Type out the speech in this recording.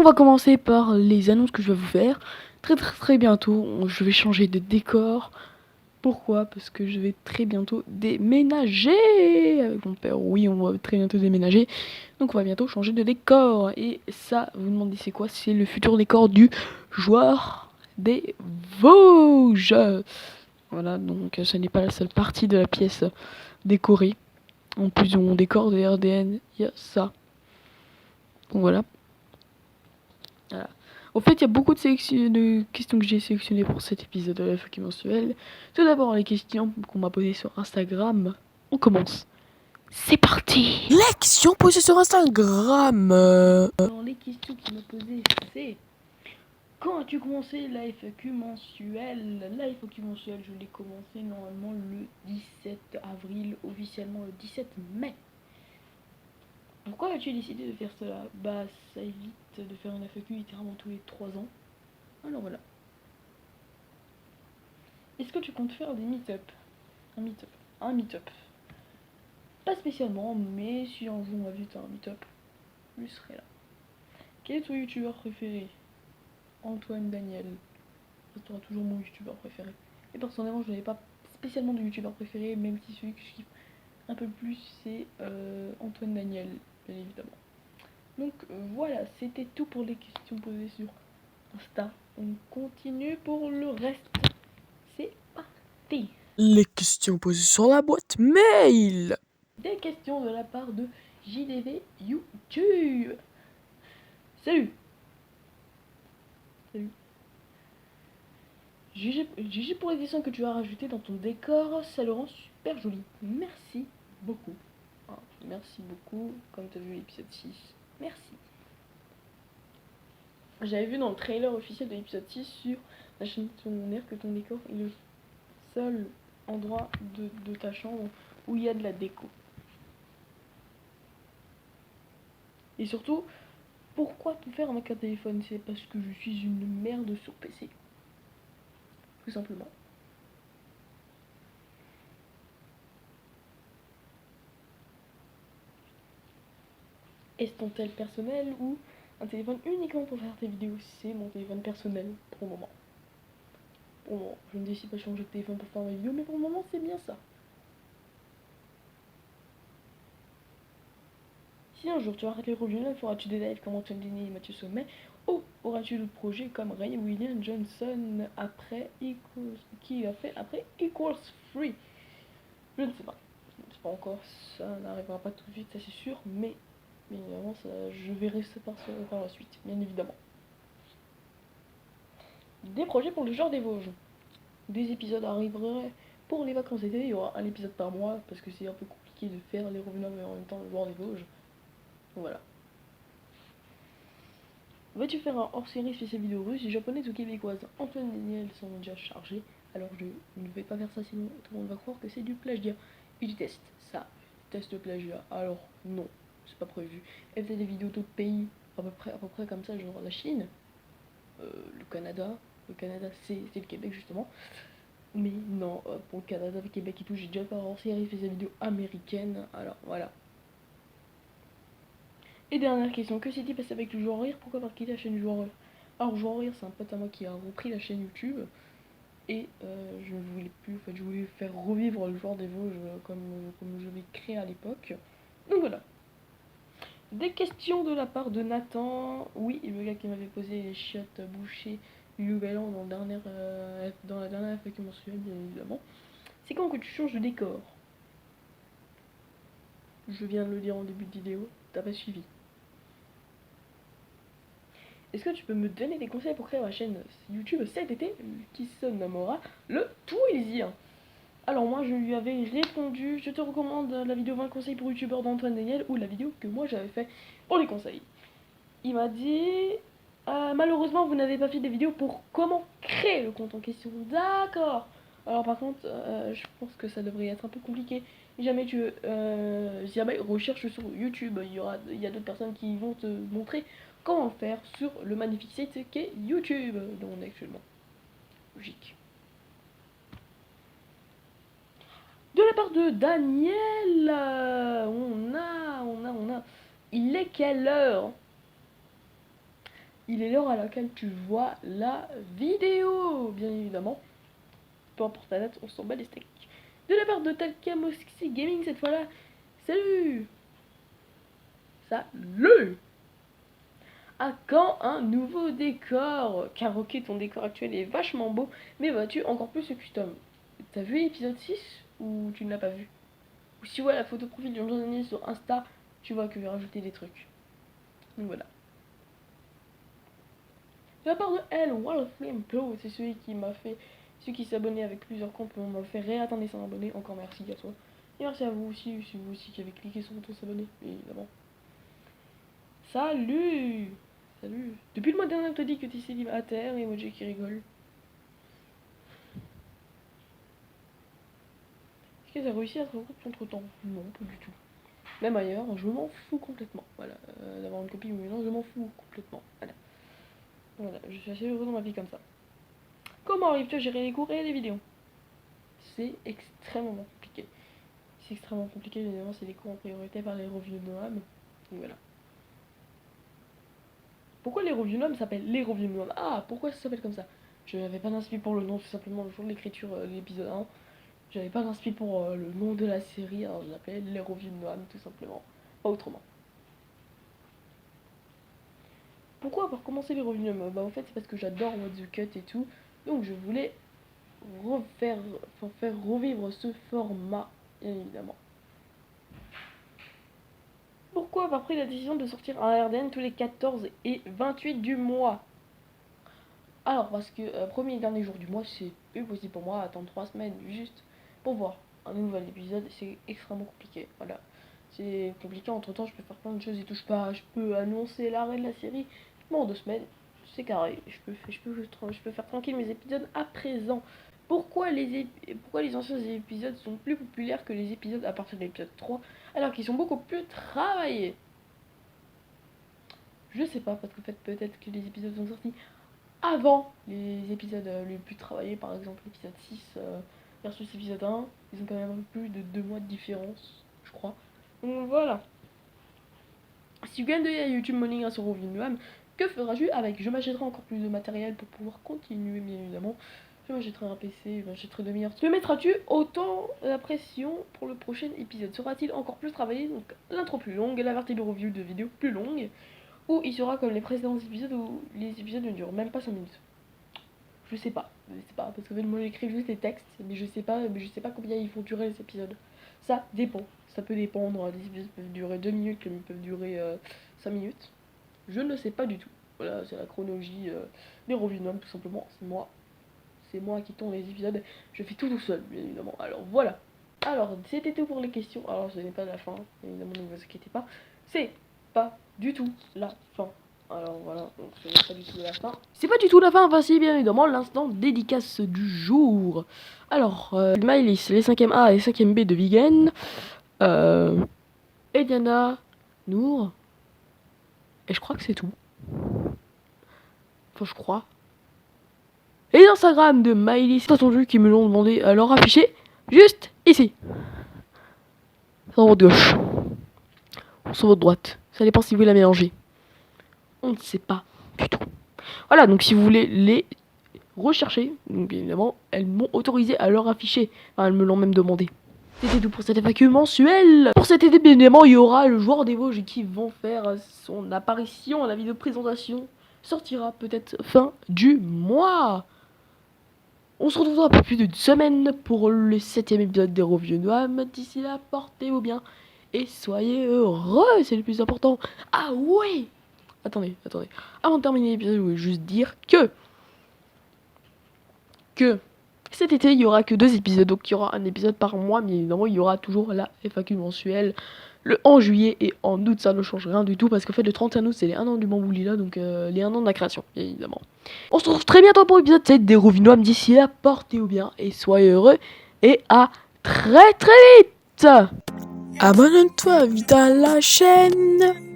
va commencer par les annonces que je vais vous faire. Très bientôt, je vais changer de décor. Pourquoi? Parce que je vais très bientôt déménager avec mon père. Oui, on va très bientôt déménager. Donc on va bientôt changer de décor. Et ça, vous demandez c'est quoi? C'est le futur décor du joueur des Vosges. Voilà, donc ce n'est pas la seule partie de la pièce décorée. En plus de mon décor de RDN, il y a ça. Donc voilà. Voilà. Au fait, il y a beaucoup de questions que j'ai sélectionnées pour cet épisode de la FAQ mensuelle. Tout d'abord, les questions qu'on m'a posées sur Instagram. On commence. C'est parti. Les questions posées sur Instagram. Alors, les questions qu'il m'a posées, c'est... Quand as-tu commencé la FAQ mensuelle? La FAQ mensuelle, je l'ai commencé normalement le 17 avril, officiellement le 17 mai. Pourquoi as-tu décidé de faire cela? Bah, ça évite de faire une FAQ littéralement tous les 3 ans. Alors voilà. Est-ce que tu comptes faire des meet-up? Un meet-up. Pas spécialement, mais si un jour on m'invite à un meet-up, je serai là. Quel est ton youtubeur préféré? Antoine Daniel. Ça sera toujours mon youtubeur préféré. Et personnellement, je n'avais pas spécialement de youtubeur préféré, même si celui que je kiffe un peu plus, c'est Antoine Daniel, bien évidemment. Donc voilà, c'était tout pour les questions posées sur Insta. On continue pour le reste. C'est parti. Les questions posées sur la boîte mail. Des questions de la part de JDV YouTube. Salut. GG pour les dessins que tu as rajoutés dans ton décor, ça le rend super joli. Merci beaucoup. Ah, merci beaucoup, comme tu as vu l'épisode 6. Merci. J'avais vu dans le trailer officiel de l'épisode 6 sur la chaîne de ton air que ton décor est le seul endroit de ta chambre où il y a de la déco. Et surtout, pourquoi tout faire avec un téléphone? C'est parce que je suis une merde sur PC. Tout simplement. Est-ce ton tel personnel ou un téléphone uniquement pour faire tes vidéos? C'est mon téléphone personnel pour le moment. Pour le moment, je ne décide pas de changer de téléphone pour faire mes vidéos, mais pour le moment, c'est bien ça. Si un jour tu arrêtes les revenus, feras-tu des lives comme Antoine Denis et Mathieu Sommet? Ou auras-tu d'autres projets comme Ray William Johnson après qui a fait après Equals Free? Je ne sais pas. Je ne sais pas encore. Ça n'arrivera pas tout de suite, ça c'est sûr, mais évidemment, je verrai ça par la suite, bien évidemment. Des projets pour le genre des Vosges. Des épisodes arriveraient pour les vacances d'été. Il y aura un épisode par mois parce que c'est un peu compliqué de faire les revenants mais en même temps le genre des Vosges. Donc voilà. Vas-tu faire un hors-série spécial vidéo russe, japonaise ou québécoise? Antoine et Daniel sont déjà chargés, alors je ne vais pas faire ça sinon tout le monde va croire que c'est du plagiat. Et du test, ça, test de plagiat. Alors non, c'est pas prévu. Et peut-être des vidéos d'autres pays, à peu près comme ça, genre la Chine, le Canada. Le Canada c'est le Québec justement. Mais non, pour le Canada, le Québec et tout, j'ai déjà fait un hors-série spécial vidéo américaine, alors voilà. Et dernière question, que s'est-il passé avec le joueur rire? Pourquoi avoir quitté la chaîne du joueur rire? Alors joueur rire, c'est un pote à moi qui a repris la chaîne YouTube. Et je ne voulais plus, en fait je voulais faire revivre le joueur des Vosges comme je l'ai créé à l'époque. Donc voilà. Des questions de la part de Nathan. Oui, le gars qui m'avait posé les chiottes bouchées du Nouvel An dans la dernière FAQ mensuelle, bien évidemment. C'est quand que tu changes de décor? Je viens de le dire en début de vidéo, t'as pas suivi. Est-ce que tu peux me donner des conseils pour créer ma chaîne YouTube cet été qui se nommera le Twizy? Alors moi je lui avais répondu, je te recommande la vidéo 20 conseils pour youtubeurs d'Antoine Daniel ou la vidéo que moi j'avais fait pour les conseils. Il m'a dit malheureusement vous n'avez pas fait des vidéos pour comment créer le compte en question. D'accord. Alors par contre je pense que ça devrait être un peu compliqué. Jamais jamais recherche sur YouTube, il y a d'autres personnes qui vont te montrer comment faire sur le magnifique site qu'est YouTube dont on est actuellement. Logique. De la part de Daniel, on a. Il est quelle heure? il est l'heure à laquelle tu vois la vidéo, bien évidemment. Peu importe la date, on s'en bat les steaks. De la part de Talkamoxi Gaming cette fois-là. Salut! Salut! À quand un nouveau décor? Car ok, ton décor actuel est vachement beau, mais vois-tu encore plus ce custom? T'as vu l'épisode 6 ou tu ne l'as pas vu? Ou si tu vois la photo profil de Jean sur Insta, tu vois que je vais rajouter des trucs. Donc voilà. De la part de L, Wallflame Pro, c'est celui qui m'a fait, celui qui s'est abonné avec plusieurs comptes, on m'a fait réatteindre les 100 abonnés. Encore merci à toi. Et merci à vous aussi, si vous aussi qui avez cliqué sur le bouton s'abonner, évidemment. Salut! Salut! Depuis le mois dernier, on te dit que tu es célibataire et emoji qui rigole. Est-ce que tu as réussi à te regrouper entre temps? Non, pas du tout. Même ailleurs, je m'en fous complètement. Voilà, d'avoir une copine ou non, je m'en fous complètement. Voilà. Voilà, je suis assez heureux dans ma vie comme ça. Comment arrives-tu à gérer les cours et les vidéos? C'est extrêmement compliqué. C'est extrêmement compliqué, évidemment, c'est les cours en priorité par les revues de Noam. Donc voilà. Pourquoi les revues Noam s'appellent les revues Noam? Ah, pourquoi ça s'appelle comme ça? Je n'avais pas d'inspi pour le nom, tout simplement, le jour de l'écriture de l'épisode 1. J'avais pas d'inspi pour le nom de la série, alors je l'appelais les revues de Noam, tout simplement. Pas autrement. Pourquoi avoir commencé les revues de Noam? Bah en fait c'est parce que j'adore What the Cut et tout. Donc je voulais faire revivre ce format, bien évidemment. Pourquoi avoir pris la décision de sortir un RDN tous les 14 et 28 du mois? Alors parce que premier et dernier jour du mois c'est plus possible pour moi, attendre 3 semaines juste pour voir un nouvel épisode, c'est extrêmement compliqué, voilà. C'est compliqué, entre temps je peux faire plein de choses et tout, je peux annoncer l'arrêt de la série, bon en 2 semaines, c'est carré, je peux faire tranquille mes épisodes à présent. Pourquoi les anciens épisodes sont plus populaires que les épisodes à partir de l'épisode 3 alors qu'ils sont beaucoup plus travaillés? Je sais pas, parce qu'en fait peut-être que les épisodes sont sortis avant les épisodes les plus travaillés, par exemple l'épisode 6 versus l'épisode 1, ils ont quand même un peu plus de 2 mois de différence, je crois. Donc voilà. Si tu gagnes de YouTube Money grâce au revenu de Noam, que feras-tu avec? Je m'achèterai encore plus de matériel pour pouvoir continuer, bien évidemment. Je m'achèterai un PC, je m'achèterai de meilleurs. Que mettras-tu autant la pression pour le prochain épisode? Sera-t-il encore plus travaillé? Donc l'intro plus longue, la partie de review de vidéo plus longue, ou il sera comme les précédents épisodes où les épisodes ne durent même pas 5 minutes? Je sais pas, parce que moi j'écris juste les textes, mais je sais pas combien ils vont durer les épisodes. Ça dépend, ça peut dépendre, les épisodes peuvent durer 2 minutes, comme ils peuvent durer 5 minutes. Je ne sais pas du tout. Voilà, c'est la chronologie des revues de Noam, tout simplement, c'est moi qui tourne les épisodes, je fais tout seul, bien évidemment. Alors voilà. Alors, c'était tout pour les questions. Alors, ce n'est pas la fin, évidemment, ne vous inquiétez pas. C'est pas du tout la fin. Alors voilà, donc ce n'est pas du tout la fin. C'est pas du tout la fin, enfin si, bien évidemment, l'instant dédicace du jour. Alors, Miley, les 5e A et 5e B de Vegan. Eliana, Nour. Et je crois que c'est tout. Enfin, je crois. Et l'Instagram de Miley, c'est attendu qui me l'ont demandé à leur afficher juste ici. Sur votre gauche. Ou sur votre droite. Ça dépend si vous la mélangez. On ne sait pas du tout. Voilà, donc si vous voulez les rechercher, donc bien évidemment, elles m'ont autorisé à leur afficher. Enfin, elles me l'ont même demandé. C'était tout pour cette FAQ mensuelle. Pour cet été, bien évidemment, il y aura le joueur des Vosges qui vont faire son apparition. La vidéo de présentation sortira peut-être fin du mois. On se retrouve dans un peu plus d'une semaine pour le 7e épisode des Revues Noam. D'ici là, portez-vous bien et soyez heureux, c'est le plus important. Ah oui! Attendez. Avant de terminer l'épisode, je voulais juste dire que cet été, il y aura que 2 épisodes. Donc il y aura un épisode par mois, mais évidemment, il y aura toujours la FAQ mensuelle. En juillet et en août, ça ne change rien du tout. Parce qu'en fait, le 31 août, c'est les 1 an du Bambou Lila. Donc les 1 an de la création, bien évidemment. On se retrouve très bientôt pour l'épisode 7 des Revues Noam. D'ici là, portez-vous bien et soyez heureux. Et à très très vite! Abonne-toi vite à la chaîne.